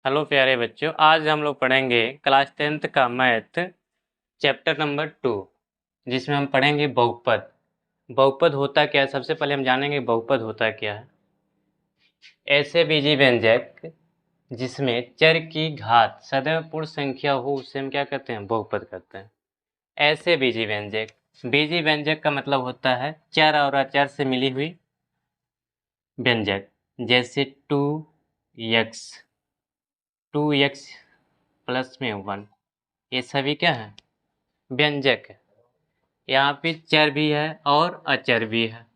Hello प्यारे बच्चों, आज हम लोग पढ़ेंगे क्लास 10th का मैथ चैप्टर नंबर 2, जिसमें हम पढ़ेंगे बहुपद। बहुपद होता क्या है, सबसे पहले हम जानेंगे बहुपद होता क्या है। ऐसे बीजीय व्यंजक जिसमें चर की घात सदैव पूर्ण संख्या हो उसे हम क्या कहते हैं, बहुपद कहते हैं। ऐसे बीजीय व्यंजक का मतलब होता है चर और अचर से मिली हुई व्यंजक, जैसे 2x 2x प्लस में 1, ये सभी क्या है, व्यंजक है। यहाँ पे चर भी है और अचर भी है।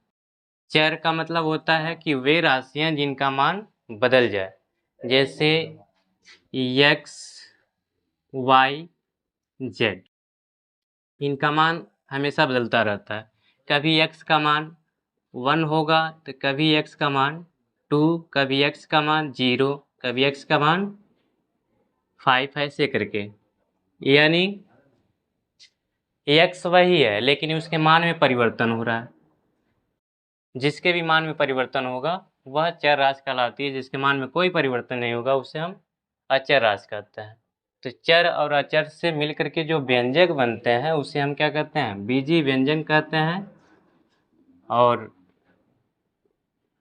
चर का मतलब होता है कि वे राशियां जिनका मान बदल जाए, जैसे x, y, z, इनका मान हमेशा बदलता रहता है। कभी x का मान 1 होगा तो कभी x का मान 2, कभी x का मान 0, कभी x का मान 5, ऐसे करके। यानी x वही है लेकिन उसके मान में परिवर्तन हो रहा है। जिसके भी मान में परिवर्तन होगा वह चर राशि कहलाती है। जिसके मान में कोई परिवर्तन नहीं होगा उसे हम अचर राशि कहते हैं। तो चर और अचर से मिलकर के जो व्यंजक बनते हैं उसे हम क्या कहते हैं, बीजीय व्यंजन कहते हैं। और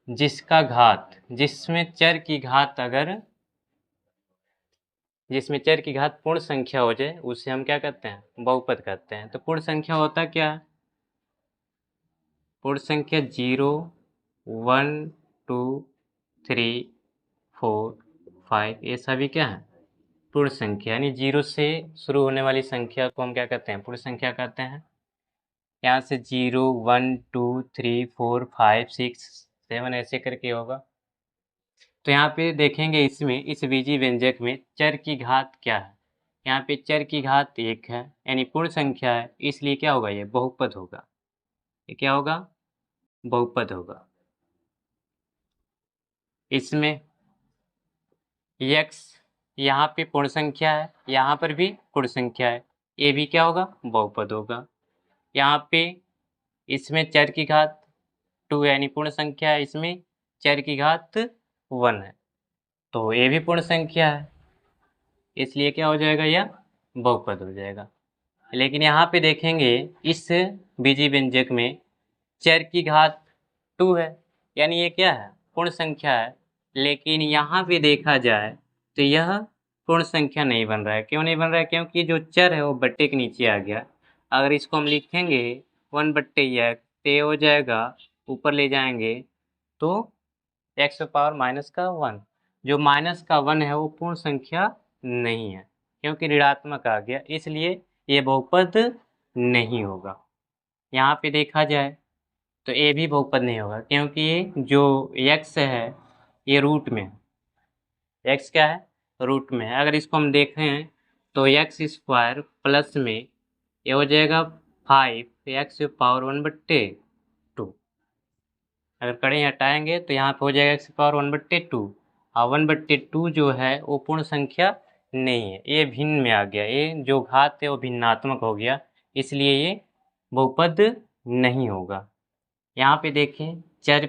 जिसका घात, जिसमें चर की घात पूर्ण संख्या हो जाए उसे हम क्या कहते हैं, बहुपद कहते हैं। तो पूर्ण संख्या होता क्या है, पूर्ण संख्या 0, 1, 2, 3, 4, 5, ये सभी क्या है, पूर्ण संख्या। यानी 0 से शुरू होने वाली संख्या को हम क्या कहते हैं, पूर्ण संख्या कहते हैं। यहाँ से 0, 1, 2, 3, 4, 5, 6, 7 ऐसे करके होगा। तो यहाँ पे देखेंगे इसमें, इस बीजीय व्यंजक में चर की घात क्या है। यहाँ पे चर की घात 1 है, यानी पूर्ण संख्या है, इसलिए क्या होगा, ये बहुपद होगा। ये क्या होगा, बहुपद होगा। इसमें x यहाँ पे पूर्ण संख्या है, यहाँ पर भी पूर्ण संख्या है, ये भी क्या होगा, बहुपद होगा। यहाँ पे इसमें चर की घात 2 यानी पूर्ण संख्या है, इसमें चर की घात 1 है, तो ये भी पूर्ण संख्या है, इसलिए क्या हो जाएगा, यह बहुपद हो जाएगा। लेकिन यहाँ पे देखेंगे इस बीजीय व्यंजक में चर की घात 2 है, यानी ये क्या है, पूर्ण संख्या है। लेकिन यहाँ पे देखा जाए तो यह पूर्ण संख्या नहीं बन रहा है। क्यों नहीं बन रहा है, क्योंकि जो चर है वो बट्टे के नीचे आ गया। अगर इसको हम लिखेंगे 1/x तो ये हो जाएगा, ऊपर ले जाएंगे तो x⁻⁻1। जो -1 है वो पूर्ण संख्या नहीं है, क्योंकि ऋणात्मक आ गया, इसलिए ये बहुपद नहीं होगा। यहाँ पे देखा जाए तो ये भी बहुपद नहीं होगा, क्योंकि ये जो x है ये रूट में है। x क्या है, रूट में है। अगर इसको हम देखें तो x² प्लस में ये हो जाएगा 5x⁻1/2। अगर कड़े हटाएंगे तो यहाँ पे हो जाएगा x⁻1/2, और 1/2 जो है वो पूर्ण संख्या नहीं है, ये भिन्न में आ गया। ये जो घात है वो भिन्नात्मक हो गया, इसलिए ये बहुपद नहीं होगा। यहाँ पे देखें चर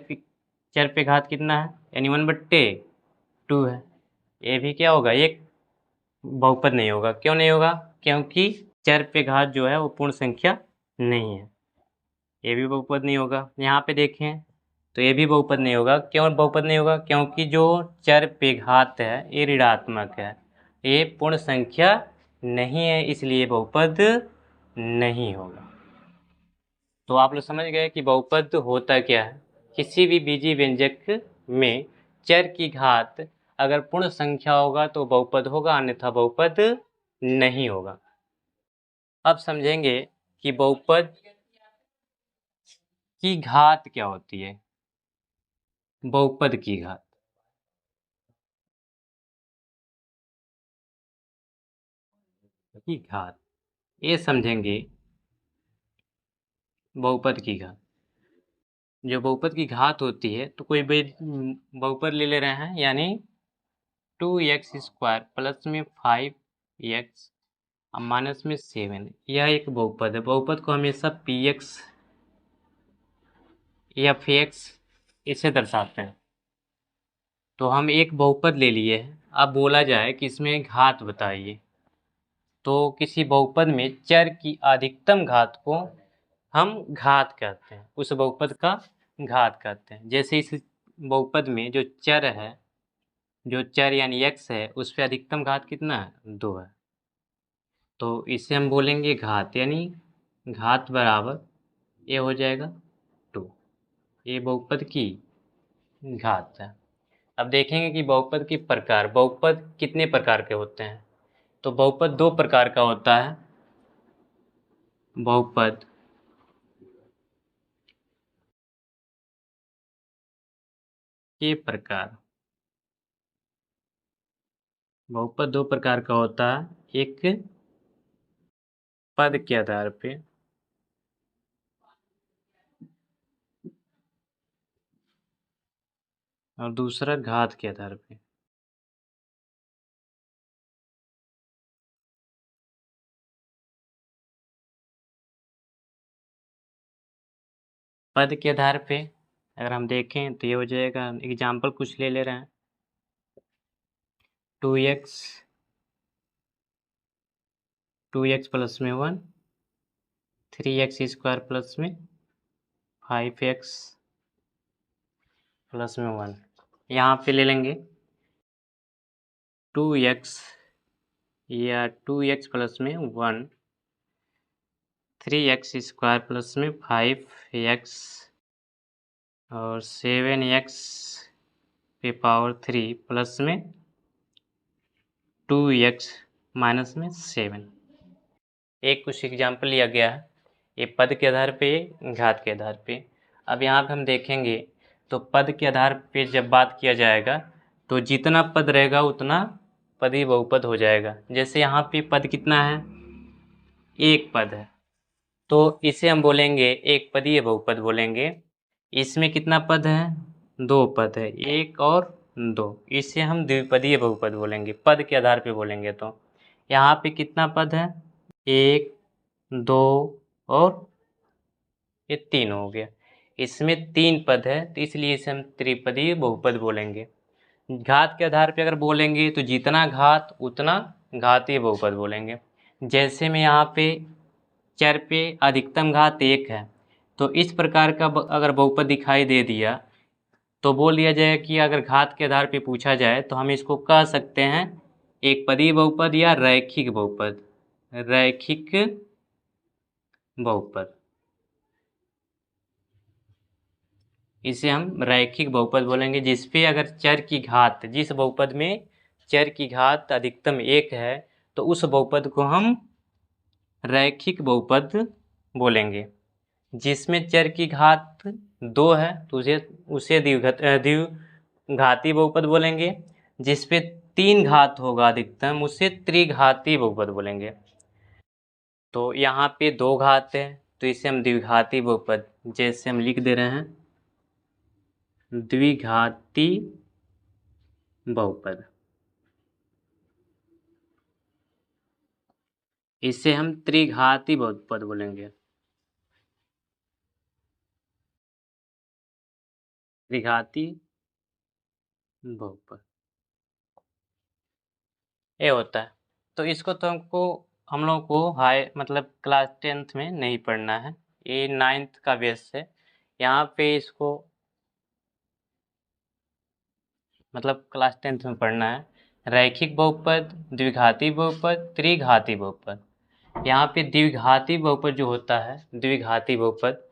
पे घात कितना है, यानी 1/2 है, ये भी क्या होगा, एक बहुपद नहीं होगा। क्यों नहीं होगा, क्योंकि चर पे घात जो है वो पूर्ण संख्या नहीं है, ये भी बहुपद नहीं होगा। यहाँ पे देखें तो ये भी बहुपद नहीं होगा। क्यों बहुपद नहीं होगा, क्योंकि जो चर पे घात है ये ऋणात्मक है, ये पूर्ण संख्या नहीं है, इसलिए बहुपद नहीं होगा। तो आप लोग समझ गए कि बहुपद होता क्या है। किसी भी बीजीय व्यंजक में चर की घात अगर पूर्ण संख्या होगा तो बहुपद होगा, अन्यथा बहुपद नहीं होगा। अब समझेंगे कि बहुपद की घात क्या होती है। बहुपद की घात, ये समझेंगे। बहुपद की घात, जो बहुपद की घात होती है, तो कोई बहुपद ले ले रहे हैं, यानी 2x² प्लस में 5x माइनस में 7, यह एक बहुपद है। बहुपद को हमेशा px या fx इससे दर्शाते हैं। तो हम एक बहुपद ले लिए हैं। अब बोला जाए कि इसमें घात बताइए, तो किसी बहुपद में चर की अधिकतम घात को हम घात कहते हैं, उस बहुपद का घात कहते हैं। जैसे इस बहुपद में जो चर है, जो चर यानी x है, उस पे अधिकतम घात कितना है? 2 है, तो इसे हम बोलेंगे घात, यानी घात बराबर ये हो जाएगा 2। ये बहुपद की घात है। अब देखेंगे कि बहुपद के प्रकार, बहुपद कितने प्रकार के होते हैं। तो बहुपद 2 प्रकार का होता है। बहुपद के प्रकार, बहुपद 2 प्रकार का होता है, एक पद के आधार पे और दूसरा घात के आधार पे। पद के आधार पे अगर हम देखें तो ये हो जाएगा, एग्जाम्पल कुछ ले रहे हैं, 2x प्लस में 1, 3x स्क्वायर प्लस में 5x प्लस में 1। यहाँ पे ले लेंगे 2x या 2x प्लस में 1, 3x स्क्वायर प्लस में 5x और 7x पे पावर 3 प्लस में 2x माइनस में 7। एक कुछ एग्जाम्पल लिया गया है, ये पद के आधार पे, घात के आधार पे। अब यहाँ पे हम देखेंगे तो पद के आधार पे जब बात किया जाएगा तो जितना पद रहेगा उतना पदी बहुपद हो जाएगा। जैसे यहाँ पे पद कितना है? एक पद है, तो इसे हम बोलेंगे एक पदीय बहुपद बोलेंगे। इसमें कितना पद है? 2 पद है, 1 और 2। इसे हम द्विपदीय बहुपद बोलेंगे, पद के आधार पे बोलेंगे। तो यहाँ पे कितना पद है? 1, 2 और ये 3 हो गया। इसमें 3 पद है, तो इसलिए इसे हम त्रिपदीय बहुपद बोलेंगे। घात के आधार पे अगर बोलेंगे तो जितना घात उतना घातीय बहुपद बोलेंगे। जैसे में यहाँ पे चर पे अधिकतम घात 1 है, तो इस प्रकार का अगर बहुपद दिखाई दे दिया तो बोल दिया जाए कि अगर घात के आधार पे पूछा जाए तो हम इसको कह सकते हैं एक पदीय बहुपद या रैखिक बहुपद। रैखिक बहुपद, इसे हम रैखिक बहुपद बोलेंगे। जिसपे अगर चर की घात, जिस बहुपद में चर की घात अधिकतम 1 है, तो उस बहुपद को हम रैखिक बहुपद बोलेंगे। जिसमें चर की घात 2 है तो उसे द्विघाती बहुपद बोलेंगे। जिसपे 3 घात होगा अधिकतम, उसे त्रिघाती बहुपद बोलेंगे। तो यहाँ पे 2 घात है तो इसे हम द्विघाती बहुपद, जैसे हम लिख दे रहे हैं द्विघाती बहुपद, इसे हम त्रिघाती बहुपद बोलेंगे। त्रिघाती बहुपद ये होता है। तो इसको तो हम लोग को हाई मतलब क्लास 10th में नहीं पढ़ना है, ये 9th का बेस है। यहाँ पे इसको मतलब क्लास 10th में पढ़ना है। रैखिक बहुपद, द्विघाती बहुपद, त्रिघाती बहुपद। यहाँ पे द्विघाती बहुपद जो होता है, द्विघाती बहुपद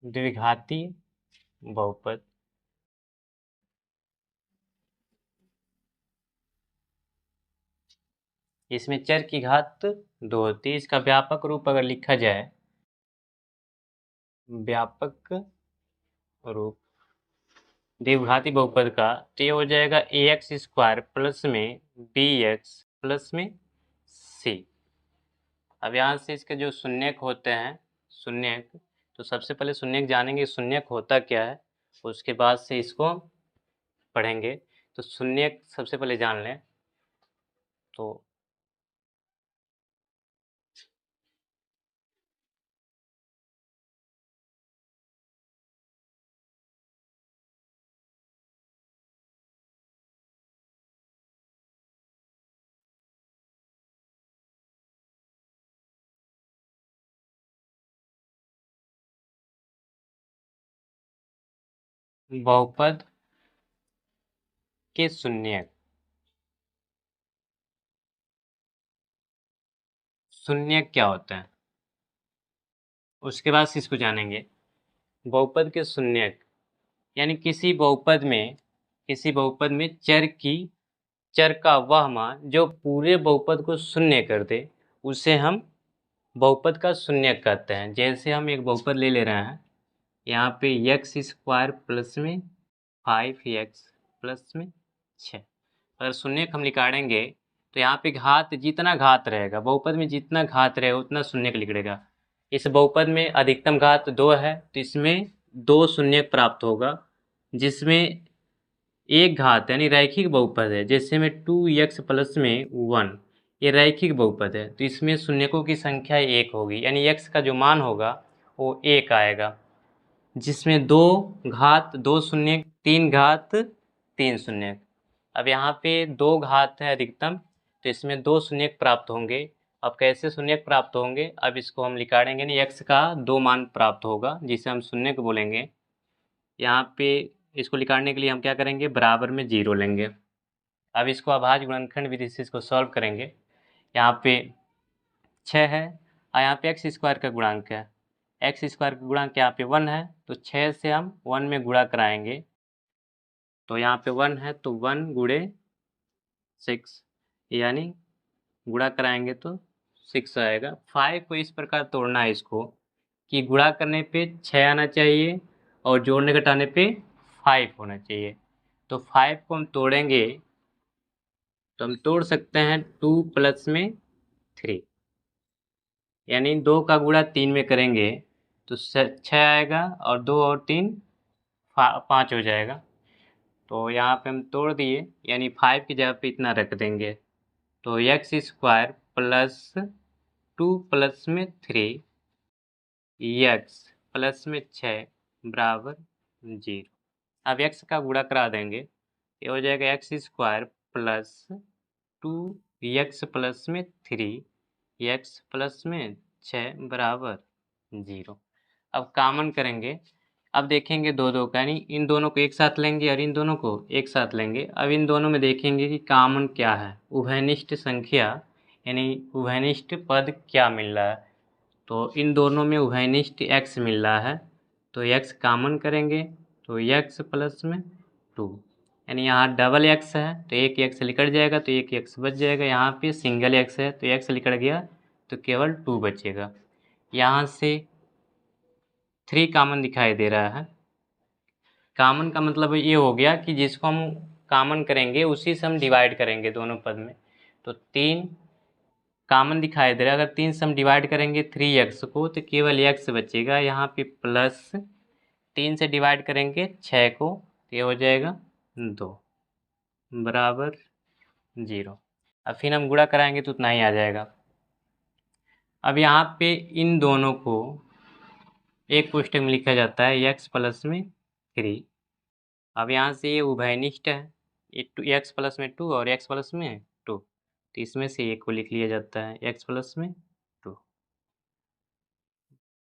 द्विघाती बहुपद इसमें चर की घात 2 होती है। इसका व्यापक रूप अगर लिखा जाए, व्यापक रूप द्विघाती बहुपद का, तो ये हो जाएगा ax स्क्वायर प्लस में bx प्लस में c। अब यहाँ से इसके जो शून्यक होते हैं, शून्यक, तो सबसे पहले शून्यक जानेंगे शून्यक होता क्या है, उसके बाद से इसको पढ़ेंगे। तो शून्यक सबसे पहले जान लें। तो बहुपद के शून्यक। शून्यक क्या होता है उसके बाद इसको जानेंगे। बहुपद के शून्यक यानी किसी बहुपद में चर का वह मान जो पूरे बहुपद को शून्य कर दे उसे हम बहुपद का शून्यक कहते हैं। जैसे हम एक बहुपद ले ले रहे हैं, यहाँ पे एक्स स्क्वायर प्लस में 5x प्लस में 6, अगर शून्यक हम निकालेंगे तो यहाँ पे घात जितना घात रहेगा, बहुपद में जितना घात रहेगा उतना शून्यक लिखेगा। इस बहुपद में अधिकतम घात 2 है तो इसमें 2 शून्यक प्राप्त होगा, जिसमें एक घात यानी रैखिक बहुपद है। जैसे में 2x प्लस में 1, ये रैखिक बहुपद है तो इसमें शून्यकों की संख्या 1 होगी, यानी x का जो मान होगा वो 1 आएगा। जिसमें 2 घात 2 शून्यक, 3 घात 3 शून्यक। अब यहाँ पे 2 घात है अधिकतम तो इसमें 2 शून्यक प्राप्त होंगे। अब कैसे शून्यक प्राप्त होंगे, अब इसको हम निकालेंगे नहीं, x का 2 मान प्राप्त होगा जिसे हम शून्यक बोलेंगे। यहाँ पे इसको निकालने के लिए हम क्या करेंगे, बराबर में 0 लेंगे। अब इसको अभाज्य गुणनखंड विधि से इसको सॉल्व करेंगे। यहाँ पे 6 है और यहाँ पे एक्स स्क्वायर का गुणांक है, एक्स स्क्वायर का गुणांक यहाँ पे 1 है तो 6 से हम 1 में गुणा कराएंगे तो यहाँ पे 1 है तो 1 गुणे 6, यानी गुणा कराएंगे तो 6 आएगा। 5 को इस प्रकार तोड़ना है इसको कि गुणा करने पे 6 आना चाहिए और जोड़ने घटाने पे 5 होना चाहिए। तो 5 को हम तोड़ेंगे तो हम तोड़ सकते हैं 2 प्लस में 3, यानी 2 का गुणा 3 में करेंगे तो 6 आएगा और 2 और 3 5 हो जाएगा। तो यहाँ पे हम तोड़ दिए, यानी 5 की जगह पे इतना रख देंगे तो एक्स स्क्वायर प्लस 2 प्लस में 3 एक्स प्लस में 6 बराबर 0। अब एक्स का गुणा करा देंगे, ये हो जाएगा x square plus 2 x plus में 3 एक्स प्लस में 6 बराबर 0। अब कामन करेंगे, अब देखेंगे 2 का, यानी इन दोनों को एक साथ लेंगे और इन दोनों को एक साथ लेंगे। अब इन दोनों में देखेंगे कि कामन क्या है, उभयनिष्ठ संख्या यानी उभयनिष्ठ पद क्या मिल रहा है। तो इन दोनों में उभयनिष्ठ x मिल रहा है तो x कामन करेंगे तो x प्लस में 2, यानी यहाँ डबल x है तो एक x निकट जाएगा तो एक x बच जाएगा। यहाँ पे सिंगल x है तो x निकट गया तो केवल 2 बचेगा। यहाँ से 3 कामन दिखाई दे रहा है। कामन का मतलब ये हो गया कि जिसको हम कामन करेंगे उसी से हम डिवाइड करेंगे दोनों पद में। तो 3 कामन दिखाई दे रहा है, अगर 3 से हम डिवाइड करेंगे 3x को तो केवल x बचेगा। यहाँ पे प्लस 3 से डिवाइड करेंगे 6 को तो ये हो जाएगा 2 बराबर 0। अब फिर हम गुणा कराएंगे तो उतना ही आ जाएगा। अब यहाँ पे इन दोनों को एक कोष्टक में लिखा जाता है x प्लस में 3। अब यहाँ से ये उभयनिष्ठ है, ये x प्लस में 2 और x प्लस में 2 तो इसमें से एक को लिख लिया जाता है x प्लस में 2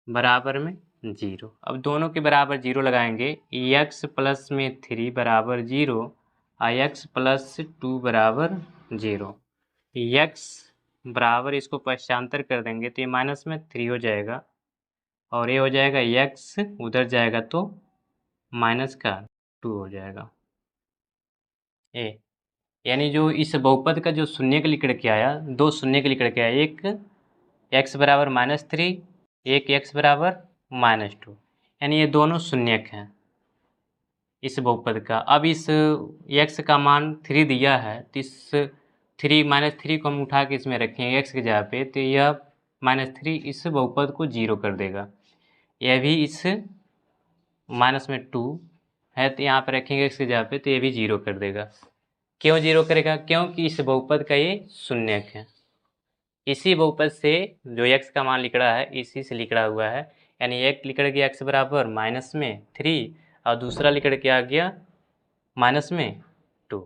बराबर में 0। अब दोनों के बराबर 0 लगाएंगे, x प्लस में 3 बराबर 0 और x प्लस 2 बराबर 0। x बराबर इसको पश्चांतर कर देंगे तो ये माइनस में 3 हो जाएगा और ये हो जाएगा x उधर जाएगा तो माइनस का 2 हो जाएगा। ए यानी जो इस बहुपद का जो शून्य के लिख के आया, 2 शून्य के लिख के आया, एक x बराबर -3, एक x बराबर -2, यानी ये दोनों शून्यक हैं इस बहुपद का। अब इस x का मान 3 दिया है तो इस 3 -3 को हम उठा के इसमें रखेंगे x की जगह पे तो यह -3 इस बहुपद को 0 कर देगा। यह भी इस माइनस में 2 है तो यहाँ पर रखेंगे x की जगह पे तो ये भी 0 कर देगा। क्यों 0 करेगा, क्योंकि इस बहुपद का ये शून्यक है। इसी बहुपद से जो x का मान लिख रहा है इसी से लिख रहा हुआ है, यानी एक लिख गया x बराबर -3 और दूसरा लिख के आ गया -2,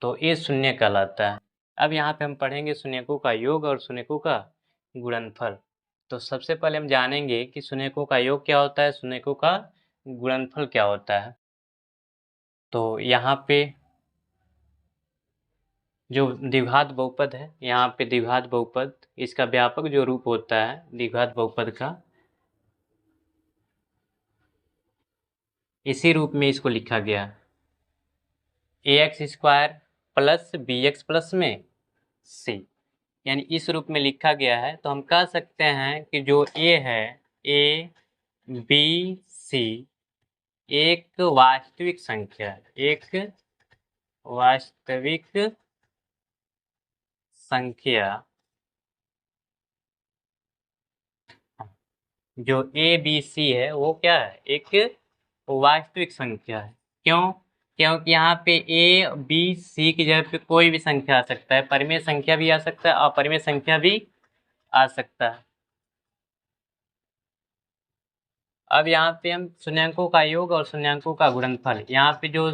तो ये शून्य कहलाता है। अब यहाँ पे हम पढ़ेंगे शून्यकों का योग और शून्यकों का गुणनफल। तो सबसे पहले हम जानेंगे कि शून्यकों का योग क्या होता है, शून्यकों का गुणनफल क्या होता है। तो यहाँ पे जो द्विघात बहुपद है, यहाँ पे द्विघात बहुपद, इसका व्यापक जो रूप होता है द्विघात बहुपद का, इसी रूप में इसको लिखा गया ax² प्लस bx प्लस में c, यानी इस रूप में लिखा गया है। तो हम कह सकते हैं कि जो a है, a b c एक वास्तविक संख्या है, एक वास्तविक संख्या। जो a b c है वो क्या है, एक वास्तविक संख्या है। क्यों? क्योंकि यहाँ पे a b c की जगह पे कोई भी संख्या आ सकता है, परिमेय संख्या भी आ सकता है, अपरिमेय संख्या भी आ सकता है। अब यहाँ पे हम शून्यांकों का योग और शून्यांकों का गुणनफल, यहाँ पे जो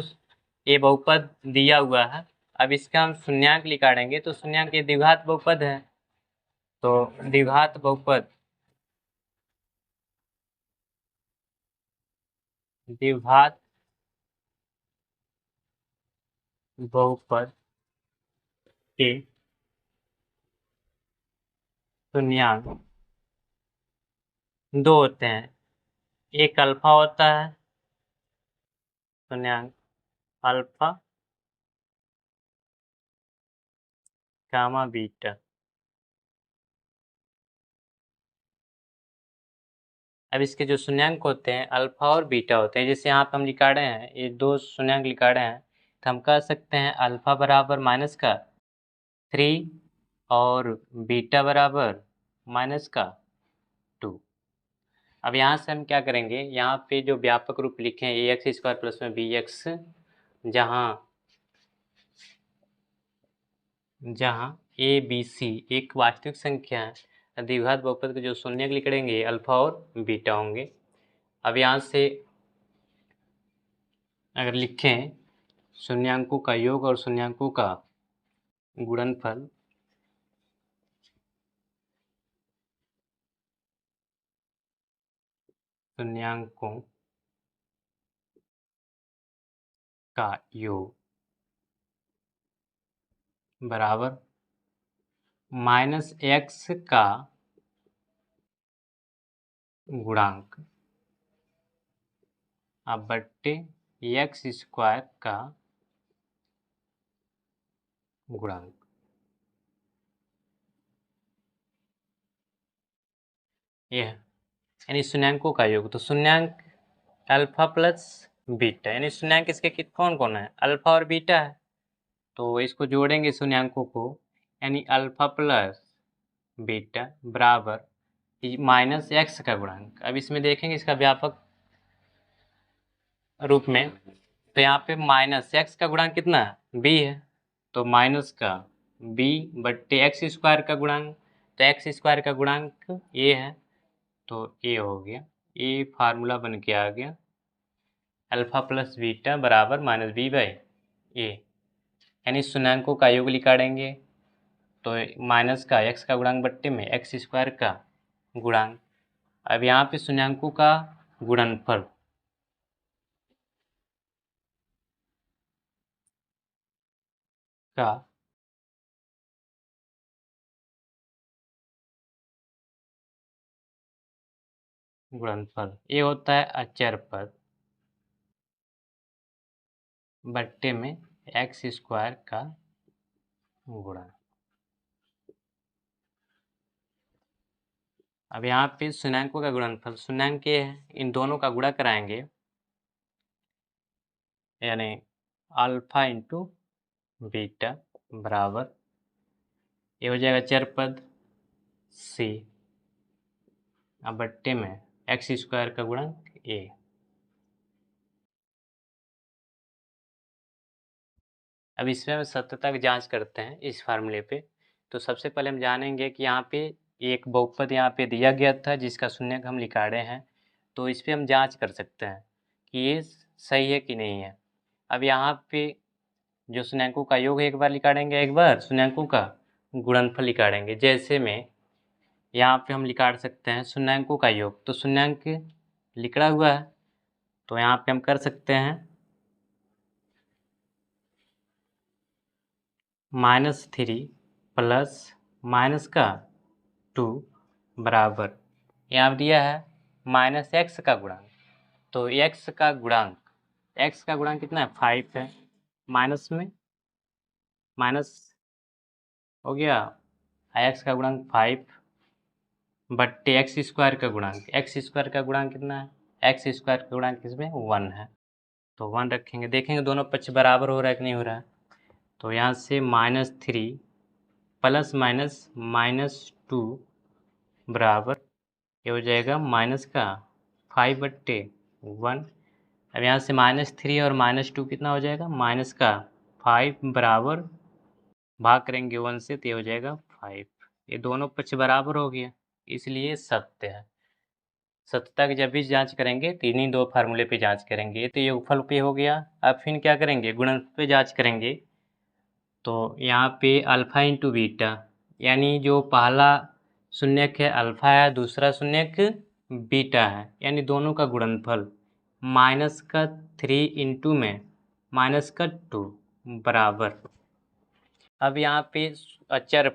ये बहुपद दिया हुआ है, अब इसका हम शून्यांक निकालेंगे तो शून्यांक ये द्विघात बहुपद है। तो द्विघात बहुपद, द्विघात बहुपद के शून्यांक दो होते हैं, एक अल्फा होता है शून्यांक अल्फा, गामा बीटा। अब इसके जो शून्यांक होते हैं अल्फा और बीटा होते हैं, जैसे यहाँ पे हम लिखा रहे हैं, ये दो शून्यांक लिखा रहे हैं, तो हम कह सकते हैं अल्फा बराबर माइनस का 3 और बीटा बराबर माइनस का 2। अब यहाँ से हम क्या करेंगे, यहाँ पे जो व्यापक रूप लिखे हैं ax² प्लस में bx, जहाँ a b c एक वास्तविक संख्या है, द्विघात बहुपद के जो शून्यक लिखेंगे अल्फा और बीटा होंगे। अब यहाँ से अगर लिखें शून्यांकों का योग और शून्यांकों का गुणनफल, शून्यांकों का योग बराबर -x का गुणांक अब बट्टे x² का गुणांक। यह यानी शून्यांकों का योग, तो शून्यांक अल्फा प्लस बीटा, यानी शून्यांक इसके कौन कौन है, अल्फा और बीटा है। तो इसको जोड़ेंगे शून्यांकों को, यानी अल्फा प्लस बीटा बराबर -x का गुणांक। अब इसमें देखेंगे इसका व्यापक रूप में, तो यहाँ पे -x का गुणांक कितना है, b है, तो माइनस का b बट्टे x² का गुणांक, तो x² का गुणांक a है, तो a हो गया। a फार्मूला बन के आ गया अल्फा प्लस बीटा बराबर -b/a, यानी शून्यांकों का योग निकालेंगे तो माइनस का x का गुणांक बट्टे में x² का गुणांक। अब यहाँ पे शून्यांकों का गुणनफल, का गुणनफल ये होता है अचर पद बट्टे में x² का गुणा। अब यहाँ पे शून्यांकों का गुणनफल, शून्यांक ये है, इन दोनों का गुणा कराएंगे, यानी अल्फा इंटू बीटा बराबर ये हो जाएगा चर पद c, अब बट्टे में x² का गुणांक a। अब इसमें हम सत्यता की जांच करते हैं इस फार्मूले पे। तो सबसे पहले हम जानेंगे कि यहाँ पे एक बहुपद यहाँ पे दिया गया था जिसका शून्यक हम निकाले हैं, तो इस पे हम जांच कर सकते हैं कि ये सही है कि नहीं है। अब यहाँ पे जो शून्यकों का योग है एक बार निकालेंगे, एक बार शून्यकों का गुणनफल निकालेंगे। जैसे में यहाँ पे हम निकाल सकते हैं शून्यकों का योग, तो शून्यक लिखा हुआ है, तो यहाँ पे हम कर सकते हैं -3 प्लस माइनस का 2 बराबर, यहाँ दिया है -x का गुणांक, तो x का गुणांक कितना है 5 है, माइनस में माइनस हो गया, x का गुणांक 5 बट्टे एक्स स्क्वायर का गुणांक कितना है, एक्स स्क्वायर का गुणांक इसमें 1 है, तो 1 रखेंगे, देखेंगे दोनों पक्ष बराबर हो रहा है कि नहीं हो रहा है। तो यहाँ से -3 प्लस -2 बराबर ये हो जाएगा माइनस का 5 बट्टे 1। अब यहाँ से -3 और -2 कितना हो जाएगा, माइनस का 5 बराबर भाग करेंगे 1 से, तो ये हो जाएगा 5। ये दोनों पक्ष बराबर हो गया, इसलिए सत्य है। सत्यता की जब भी जांच करेंगे तो इन्हीं दो फार्मूले पे जांच करेंगे। तो योगफल पे हो गया, अब फिर क्या करेंगे, गुणनफल पे जांच करेंगे। तो यहाँ पे अल्फा इंटू बीटा, यानी जो पहला शून्यक है अल्फा है, दूसरा शून्यक बीटा है, यानी दोनों का गुणनफल -3 इंटू में -2 बराबर। अब यहाँ पे अचर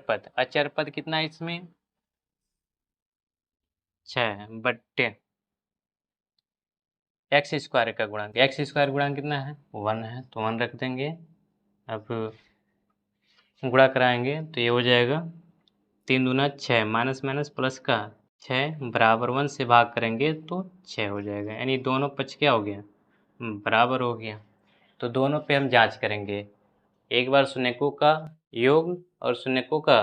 पद कितना है इसमें 6 बट्टे एक्स स्क्वायर का गुणांक कितना है 1 है, तो 1 रख देंगे। अब गुणा कराएंगे तो ये हो जाएगा 3 दूना 6 माइनस माइनस प्लस का 6 बराबर 1 से भाग करेंगे तो 6 हो जाएगा, यानी दोनों पक्ष क्या हो गया बराबर हो गया। तो दोनों पे हम जांच करेंगे, एक बार शून्यकों का योग और शून्यकों का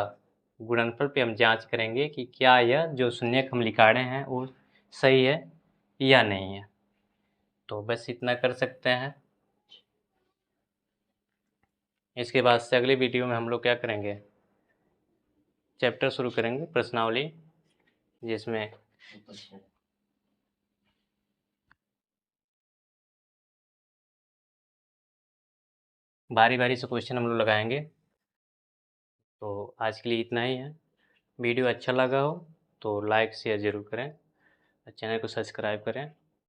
गुणनफल पे हम जांच करेंगे कि क्या यह जो शून्यक हम निकाले हैं वो सही है या नहीं है। तो बस इतना कर सकते हैं। इसके बाद से अगली वीडियो में हम लोग क्या करेंगे, चैप्टर शुरू करेंगे प्रश्नावली, जिसमें बारी बारी से क्वेश्चन हम लोग लगाएंगे। तो आज के लिए इतना ही है। वीडियो अच्छा लगा हो तो लाइक शेयर ज़रूर करें, चैनल को सब्सक्राइब करें।